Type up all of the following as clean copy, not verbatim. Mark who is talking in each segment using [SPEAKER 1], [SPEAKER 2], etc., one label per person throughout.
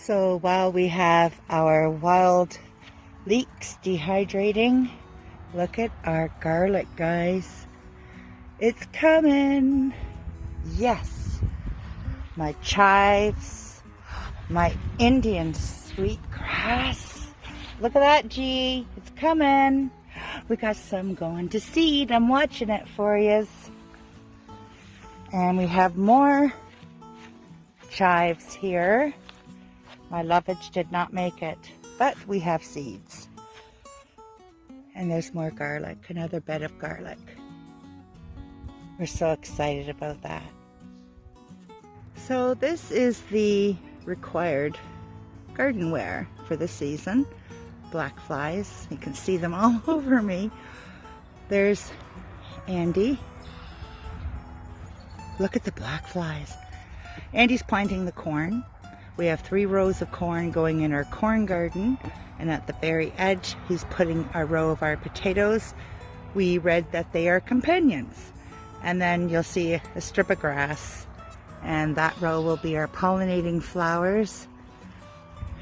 [SPEAKER 1] So while we have our wild leeks dehydrating, look at our garlic, guys. It's coming. Yes. My chives, my Indian sweetgrass. Look at that, G. It's coming. We got some going to seed. I'm watching it for you. And we have more chives here. My lovage did not make it, but we have seeds. And there's more garlic, another bed of garlic. We're so excited about that. So this is the required gardenware for the season. Black flies, you can see them all over me. There's Andy. Look at the black flies. Andy's planting the corn. We have 3 rows of corn going in our corn garden, and at the very edge he's putting a row of our potatoes. We read that they are companions. And then you'll see a strip of grass, and that row will be our pollinating flowers.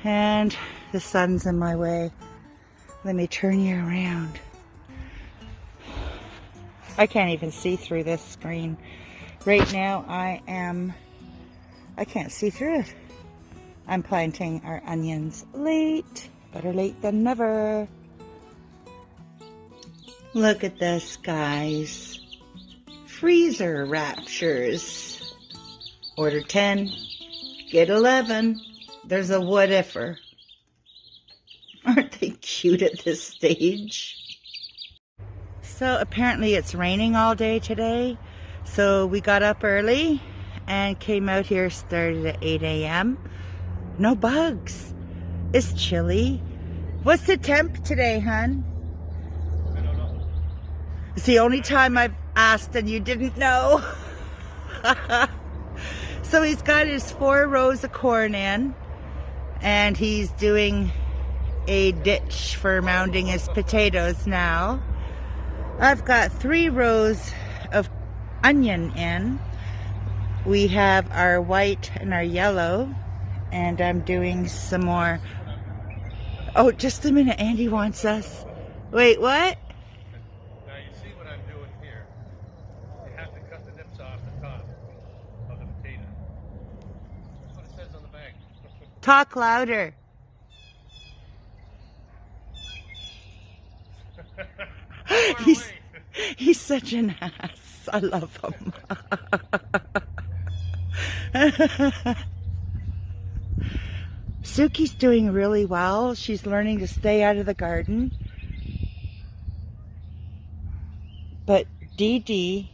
[SPEAKER 1] And the sun's in my way. Let me turn you around. I can't even see through this screen. Right now I can't see through it. I'm planting our onions late. Better late than never. Look at this, guys. Freezer Raptors. Order 10, get 11. There's a what iffer. Aren't they cute at this stage? So apparently it's raining all day today. So we got up early and came out here, started at 8 a.m. No bugs. It's chilly. What's the temp today, hon?
[SPEAKER 2] I don't know.
[SPEAKER 1] It's the only time I've asked and you didn't know. So he's got his 4 rows of corn in, and he's doing a ditch for mounding his potatoes now. I've got 3 rows of onion in. We have our white and our yellow, and I'm doing some more. Oh, just a minute. Andy wants us. Wait, what?
[SPEAKER 2] Now you see what I'm doing here. You have to cut the nips off the top of the potato. That's what it says on the bag.
[SPEAKER 1] Talk louder. He's such an ass. I love him. Suki's doing really well. She's learning to stay out of the garden. But Dee Dee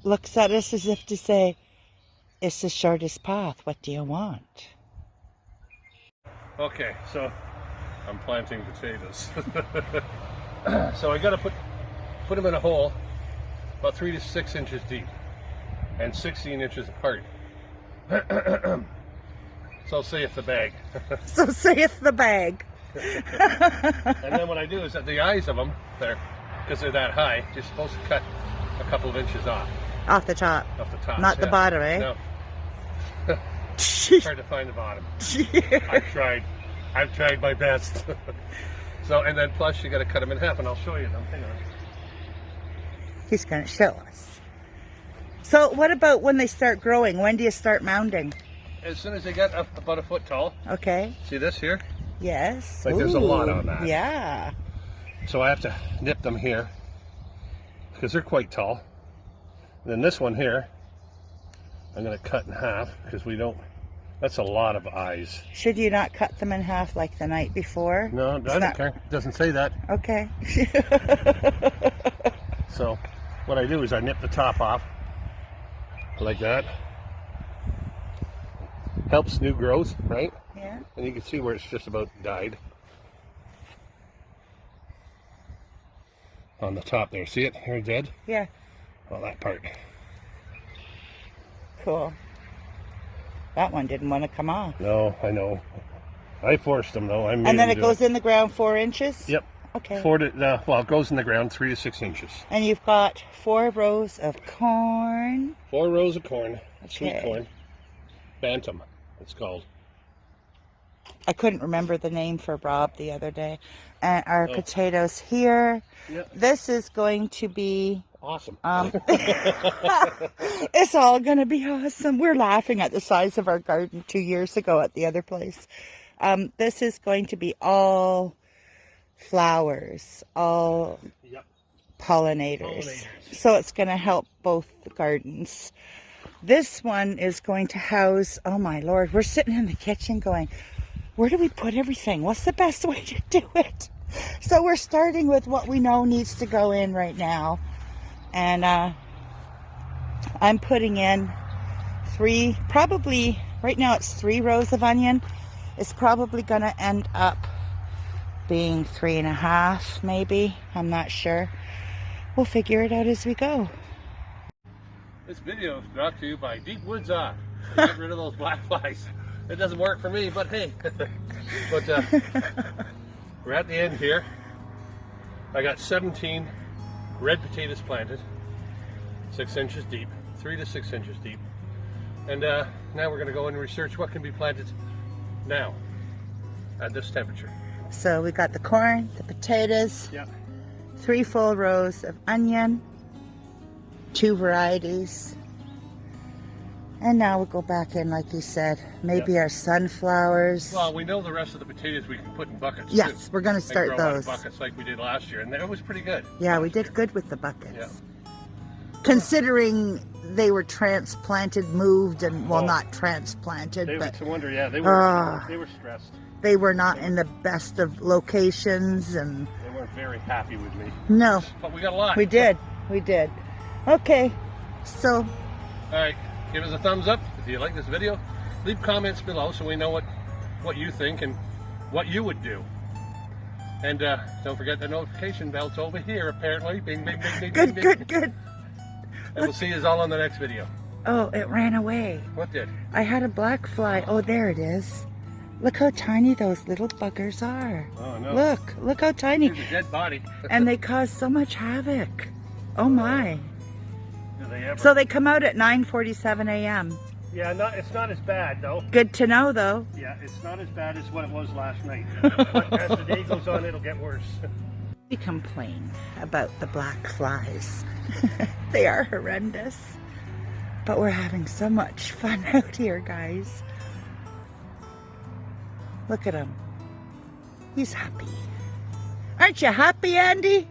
[SPEAKER 1] looks at us as if to say, it's the shortest path. What do you want?
[SPEAKER 2] Okay, so I'm planting potatoes. So I gotta put them in a hole about 3 to 6 inches deep and 16 inches apart. So saith the bag.
[SPEAKER 1] So saith the bag.
[SPEAKER 2] And then what I do is at the eyes of them, because they're that high, you're supposed to cut a couple of inches off.
[SPEAKER 1] Off the top.
[SPEAKER 2] Off the top.
[SPEAKER 1] Not the bottom, eh?
[SPEAKER 2] No. Hard to find the bottom. I've tried my best. So, and then plus you got to cut them in half, and I'll show you them. Hang on.
[SPEAKER 1] He's going to show us. So what about when they start growing? When do you start mounding?
[SPEAKER 2] As soon as they get up about a foot tall.
[SPEAKER 1] Okay.
[SPEAKER 2] See this here?
[SPEAKER 1] Yes.
[SPEAKER 2] Like there's a lot on that.
[SPEAKER 1] Yeah.
[SPEAKER 2] So I have to nip them here because they're quite tall. And then this one here, I'm going to cut in half because we don't. That's a lot of eyes.
[SPEAKER 1] Should you not cut them in half like the night before?
[SPEAKER 2] No, I don't care. It doesn't say that.
[SPEAKER 1] Okay.
[SPEAKER 2] So what I do is I nip the top off like that. Helps new growth, right?
[SPEAKER 1] Yeah.
[SPEAKER 2] And you can see where it's just about died. On the top there. See it? Here, dead?
[SPEAKER 1] Yeah.
[SPEAKER 2] Well, that part.
[SPEAKER 1] Cool. That one didn't want to come off.
[SPEAKER 2] No, I know. I forced them though.
[SPEAKER 1] And then it goes in the ground 4 inches?
[SPEAKER 2] Yep.
[SPEAKER 1] Okay.
[SPEAKER 2] Well, it goes in the ground 3 to 6 inches.
[SPEAKER 1] And you've got 4 rows of corn.
[SPEAKER 2] 4 rows of corn.
[SPEAKER 1] Okay.
[SPEAKER 2] Sweet corn. Bantam, it's called.
[SPEAKER 1] I couldn't remember the name for Rob the other day. And our potatoes here.
[SPEAKER 2] Yep.
[SPEAKER 1] This is going to be
[SPEAKER 2] awesome.
[SPEAKER 1] It's all going to be awesome. We're laughing at the size of our garden 2 years ago at the other place. This is going to be all flowers, all pollinators. So it's going to help both the gardens. This one is going to house, oh my Lord, we're sitting in the kitchen going, where do we put everything? What's the best way to do it? So we're starting with what we know needs to go in right now. And I'm putting in probably, right now it's 3 rows of onion. It's probably going to end up being 3.5, maybe. I'm not sure. We'll figure it out as we go.
[SPEAKER 2] This video is brought to you by Deep Woods On. Get rid of those black flies. It doesn't work for me, but hey. But we're at the end here. I got 17 red potatoes planted, 6 inches deep, 3 to 6 inches deep. And now we're going to go and research what can be planted now at this temperature.
[SPEAKER 1] So we got the corn, the potatoes, 3 full rows of onion, 2 varieties. And now we'll go back in, like you said, maybe our sunflowers.
[SPEAKER 2] Well, we know the rest of the potatoes we can put in buckets.
[SPEAKER 1] Yes, we're going to start
[SPEAKER 2] grow out
[SPEAKER 1] those.
[SPEAKER 2] of buckets like we did last year, and it was pretty good.
[SPEAKER 1] Yeah, we did good with the buckets. Considering they were transplanted, moved, and well, not transplanted, but
[SPEAKER 2] it's a wonder. Yeah, they were stressed.
[SPEAKER 1] They were not in the best of locations, and
[SPEAKER 2] they weren't very happy with me.
[SPEAKER 1] No,
[SPEAKER 2] but we got a lot.
[SPEAKER 1] We did. Okay, so
[SPEAKER 2] all right. Give us a thumbs up if you like this video. Leave comments below so we know what you think and what you would do. And don't forget the notification bell's over here, apparently. Bing, bing, bing, bing,
[SPEAKER 1] good,
[SPEAKER 2] bing,
[SPEAKER 1] good,
[SPEAKER 2] bing.
[SPEAKER 1] good.
[SPEAKER 2] And we'll see you all on the next video.
[SPEAKER 1] Oh, it ran away.
[SPEAKER 2] What did?
[SPEAKER 1] I had a black fly. Oh, there it is. Look how tiny those little buggers are.
[SPEAKER 2] Oh, no.
[SPEAKER 1] Look how tiny.
[SPEAKER 2] There's a dead body.
[SPEAKER 1] And they cause so much havoc. Oh, my.
[SPEAKER 2] Do they ever?
[SPEAKER 1] So they come out at 9:47 a.m.
[SPEAKER 2] Yeah, it's not as bad, though.
[SPEAKER 1] Good to know, though.
[SPEAKER 2] Yeah, it's not as bad as what it was last night. But as the day goes on, it'll get worse.
[SPEAKER 1] We complain about the black flies. They are horrendous. But we're having so much fun out here, guys. Look at him. He's happy. Aren't you happy, Andy?